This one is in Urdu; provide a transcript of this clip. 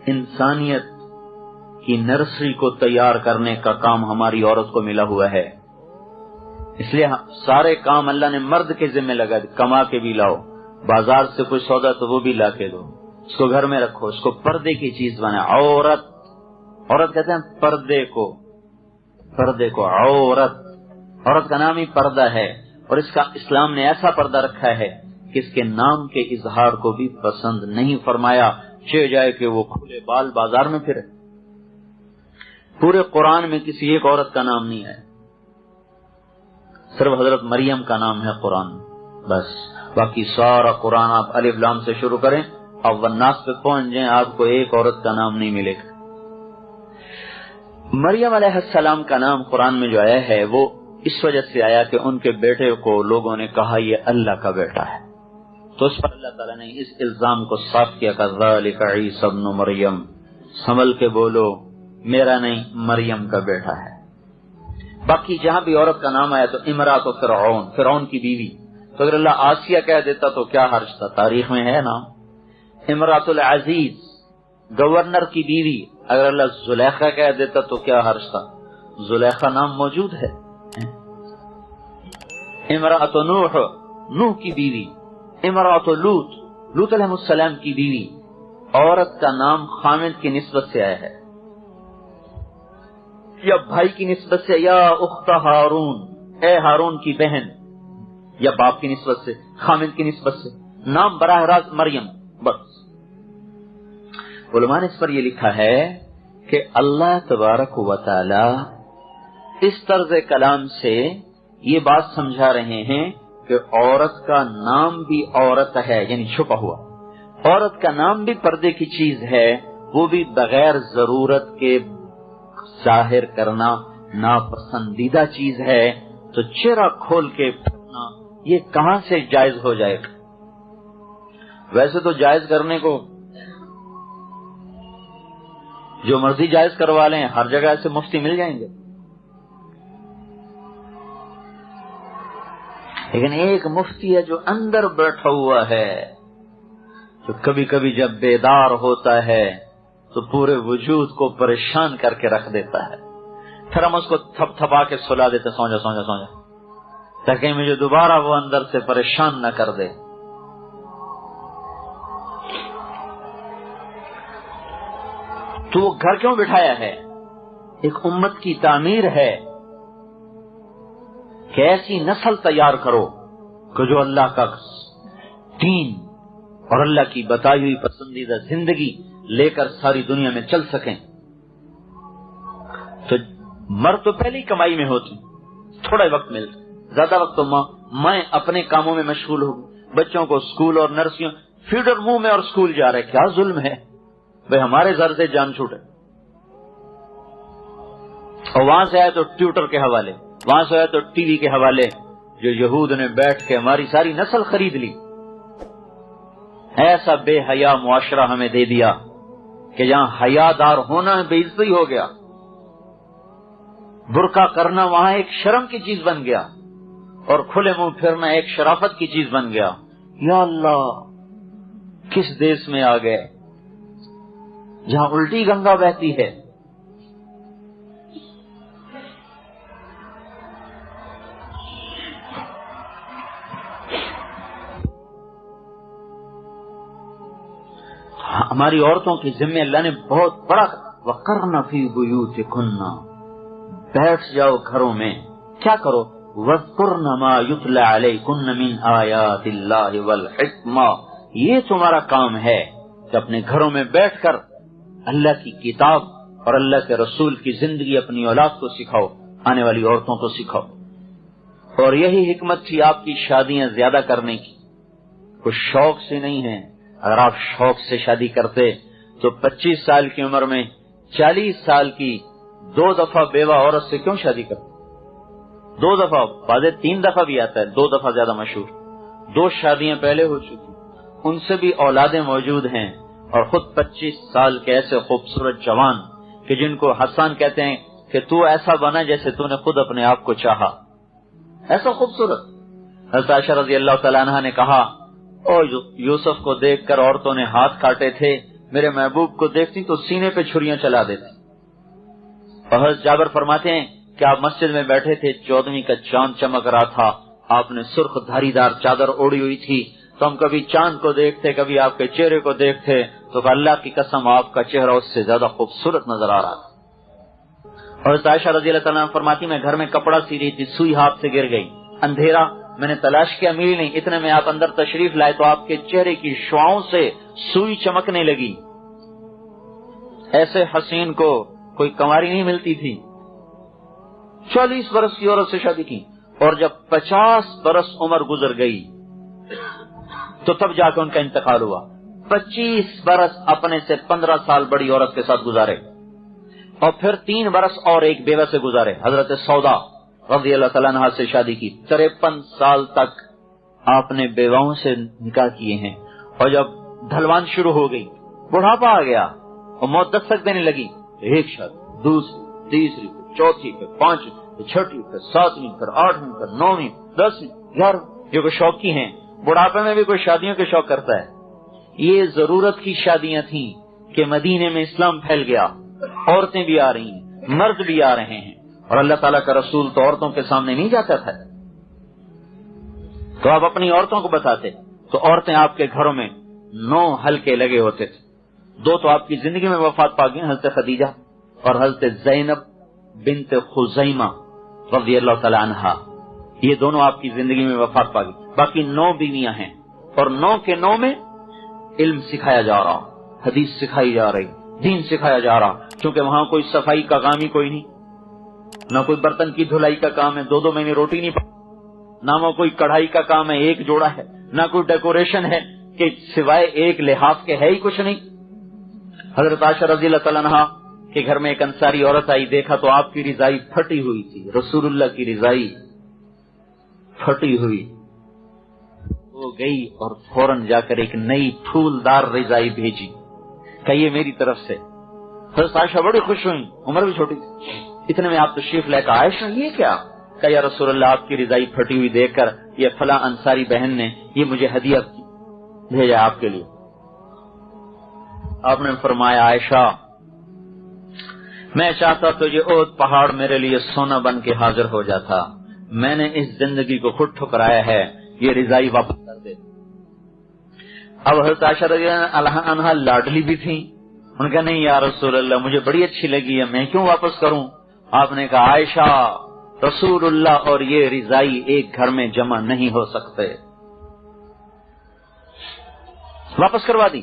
انسانیت کی نرسری کو تیار کرنے کا کام ہماری عورت کو ملا ہوا ہے. اس لیے سارے کام اللہ نے مرد کے ذمہ لگا دی. کما کے بھی لاؤ، بازار سے کوئی سودا تو وہ بھی لا کے دو، اس کو گھر میں رکھو، اس کو پردے کی چیز بنا. عورت کہتے ہیں پردے کو عورت کا نام ہی پردہ ہے. اور اس کا اسلام نے ایسا پردہ رکھا ہے کہ اس کے نام کے اظہار کو بھی پسند نہیں فرمایا. چہ جائے کہ وہ کھلے بال بازار میں پھرے. پورے قرآن میں کسی ایک عورت کا نام نہیں ہے، صرف حضرت مریم کا نام ہے قرآن بس. باقی سارا قرآن آپ الف لام سے شروع کریں، اب والناس پہ پہنچ جائیں، آپ کو ایک عورت کا نام نہیں ملے گا. مریم علیہ السلام کا نام قرآن میں جو آیا ہے وہ اس وجہ سے آیا کہ ان کے بیٹے کو لوگوں نے کہا یہ اللہ کا بیٹا ہے، تو اس پر اللہ تعالیٰ نے اس الزام کو صاف کیا کہ ذالک عیسی ابن مریم، سنبھل کے بولو میرا نہیں مریم کا بیٹا ہے. باقی جہاں بھی عورت کا نام آیا تو امرات و فرعون کی بیوی، تو اگر اللہ آسیہ کہہ دیتا تو کیا حرج تھا، تاریخ میں ہے نام. امرات العزیز گورنر کی بیوی، اگر اللہ زلیخا کہہ دیتا تو کیا حرج تھا، زلیخا نام موجود ہے. امرات نوح کی بیوی، امرات لوط علیہ السلام کی بیوی. عورت کا نام خامد کی نسبت سے آیا ہے، یا بھائی کی نسبت سے، یا اخت ہارون، اے ہارون کی بہن، یا باپ کی نسبت سے، خامد کی نسبت سے. نام براہ راست مریم بس. علماء نے اس پر یہ لکھا ہے کہ اللہ تبارک و تعالی اس طرز کلام سے یہ بات سمجھا رہے ہیں کہ عورت کا نام بھی عورت ہے، یعنی چھپا ہوا. عورت کا نام بھی پردے کی چیز ہے، وہ بھی بغیر ضرورت کے ظاہر کرنا ناپسندیدہ چیز ہے. تو چہرہ کھول کے پھرنا یہ کہاں سے جائز ہو جائے گا؟ ویسے تو جائز کرنے کو جو مرضی جائز کروا لیں، ہر جگہ سے مفتی مل جائیں گے. لیکن ایک مفتی ہے جو اندر بیٹھا ہوا ہے، جو کبھی کبھی جب بیدار ہوتا ہے تو پورے وجود کو پریشان کر کے رکھ دیتا ہے. پھر ہم اس کو تھپ تھپا کے سلا دیتے، سو جا، تاکہ مجھے دوبارہ وہ اندر سے پریشان نہ کر دے. تو وہ گھر کیوں بٹھایا ہے؟ ایک امت کی تعمیر ہے کہ ایسی نسل تیار کرو کہ جو اللہ کا دین اور اللہ کی بتائی ہوئی پسندیدہ زندگی لے کر ساری دنیا میں چل سکیں. تو مرد تو پہلی کمائی میں ہوتی، تھوڑا وقت ملتا، زیادہ وقت تو میں اپنے کاموں میں مشغول ہوں. بچوں کو اسکول اور نرسریوں، فیڈر منہ میں اور اسکول جا رہے، کیا ظلم ہے بھائی، ہمارے زر سے جان چھوٹے. اور وہاں سے آئے تو ٹیوٹر کے حوالے، وہاں سے آئے تو ٹی وی کے حوالے، جو یہود نے بیٹھ کے ہماری ساری نسل خرید لی. ایسا بے حیا معاشرہ ہمیں دے دیا کہ جہاں حیا دار ہونا بے عزتی ہو گیا، برقع کرنا وہاں ایک شرم کی چیز بن گیا، اور کھلے منہ پھرنا ایک شرافت کی چیز بن گیا. یا اللہ، کس دیش میں آ گئے جہاں الٹی گنگا بہتی ہے. ہماری عورتوں کے ذمہ اللہ نے بہت بڑا وَقَرْنَ فِي بُيُوتِكُنَّ، بیٹھ جاؤ گھروں میں. کیا کرو؟ وَاذْكُرْنَ مَا يُتْلَى عَلَيْكُنَّ مِنْ آيَاتِ اللَّهِ وَالْحِكْمَةِ. یہ تمہارا کام ہے کہ اپنے گھروں میں بیٹھ کر اللہ کی کتاب اور اللہ کے رسول کی زندگی اپنی اولاد کو سکھاؤ، آنے والی عورتوں کو سکھاؤ. اور یہی حکمت تھی آپ کی شادیاں زیادہ کرنے کی. کچھ شوق سے نہیں ہے. اگر آپ شوق سے شادی کرتے تو 25 سال کی عمر میں 40 سال کی 2 دفعہ بیوہ عورت سے کیوں شادی کرتے؟ 2 دفعہ، بعض 3 دفعہ بھی آتا ہے، 2 دفعہ زیادہ مشہور. 2 شادیاں پہلے ہو چکی، ان سے بھی اولادیں موجود ہیں، اور خود 25 سال کے ایسے خوبصورت جوان کہ جن کو حسان کہتے ہیں کہ تو ایسا بنا جیسے تو نے خود اپنے آپ کو چاہا، ایسا خوبصورت. حضرت عائشہ رضی اللہ تعالیٰ عنہ نے کہا، اور یوسف کو دیکھ کر عورتوں نے ہاتھ کاٹے تھے میرے محبوب کو دیکھتی تو سینے پہ چھریاں چلا دیتی۔ اور حضرت جابر فرماتے ہیں کہ آپ مسجد میں بیٹھے تھے، 14ویں کا چاند چمک رہا تھا، آپ نے سرخ دھاری دار چادر اوڑی ہوئی تھی، تو ہم کبھی چاند کو دیکھتے، کبھی آپ کے چہرے کو دیکھتے تو اللہ کی قسم آپ کا چہرہ اس سے زیادہ خوبصورت نظر آ رہا تھا۔ اور عائشہ رضی اللہ تعالیٰ عنہ فرماتی میں گھر میں کپڑا سی رہی تھی، سوئی ہاتھ سے گر گئی، اندھیرا، میں نے تلاش کیا ملی نہیں، اتنے میں آپ اندر تشریف لائے تو آپ کے چہرے کی شعاؤں سے سوئی چمکنے لگی۔ ایسے حسین کو کوئی کنواری نہیں ملتی تھی۔ 40 برس کی عورت سے شادی کی، اور جب 50 برس عمر گزر گئی تو تب جا کے ان کا انتقال ہوا۔ 25 برس اپنے سے 15 سال بڑی عورت کے ساتھ گزارے، اور پھر 3 برس اور ایک بیوہ سے گزارے، حضرت سودا رضی اللہ تعالیٰ عنہ سے شادی کی۔ 53 سال تک آپ نے بیواؤں سے نکاح کیے ہیں، اور جب ڈھلوان شروع ہو گئی، بڑھاپا آ گیا اور موت دستک دینے لگی، ایک شادی، دوسری، تیسری، پھر چوتھی، پھر 5ویں، پھر 6ویں، پھر 7ویں، پھر 8ویں، پھر 9ویں، 10ویں، 11ویں۔ یہ کوئی شوقی ہیں، بڑھاپے میں بھی کوئی شادیوں کے شوق کرتا ہے۔ یہ ضرورت کی شادیاں تھیں کہ مدینے میں اسلام پھیل گیا، عورتیں بھی آ رہی ہیں، مرد بھی آ رہے ہیں، اور اللہ تعالیٰ کا رسول تو عورتوں کے سامنے نہیں جاتا تھا، تو آپ اپنی عورتوں کو بتاتے تو عورتیں آپ کے گھروں میں 9 حلقے لگے ہوتے تھے۔ 2 تو آپ کی زندگی میں وفات پا گئی، حضرت خدیجہ اور حضرت زینب بنت خزیمہ رضی اللہ تعالی عنہا، یہ دونوں آپ کی زندگی میں وفات پا گئی۔ باقی 9 بیویاں ہیں، اور 9 کے 9 میں علم سکھایا جا رہا، حدیث سکھائی جا رہی، دین سکھایا جا رہا، کیونکہ وہاں کوئی صفائی کا کام ہی کوئی نہیں، نہ کوئی برتن کی دھلائی کا کام ہے، 2 مہینے روٹی نہیں، نہ وہ کوئی کڑھائی کا کام ہے، ایک جوڑا ہے، نہ کوئی ڈیکوریشن ہے کہ سوائے ایک لحاف کے ہے ہی کچھ نہیں۔ حضرت عائشہ رضی اللہ تعالیٰ عنہا کے گھر میں ایک انصاری عورت آئی، دیکھا تو آپ کی رضائی پھٹی ہوئی تھی، رسول اللہ کی رضائی پھٹی ہوئی، وہ گئی اور فوراً جا کر ایک نئی پھولدار رضائی بھیجی کہ یہ میری طرف سے۔ حضرت عائشہ بڑی خوش ہوئی، عمر بھی چھوٹی تھی، اتنے میں آپ تشریف لے کر، عائشہ یہ کیا؟ کہ یا رسول اللہ آپ کی رضائی پھٹی ہوئی دیکھ کر یہ فلاں انصاری بہن نے یہ مجھے ہدیہ بھیجا آپ کے لیے۔ آپ نے فرمایا عائشہ میں چاہتا تو یہ احد پہاڑ میرے لیے سونا بن کے حاضر ہو جاتا، میں نے اس زندگی کو خود ٹھکرایا ہے، یہ رضائی واپس کر دے۔ اب حضرت عائشہ رضی اللہ عنہا لاڈلی بھی تھی، ان کا نہیں یا رسول اللہ مجھے بڑی اچھی لگی ہے، میں کیوں واپس کروں؟ آپ نے کہا عائشہ رسول اللہ اور یہ رضائی ایک گھر میں جمع نہیں ہو سکتے، واپس کروا دی۔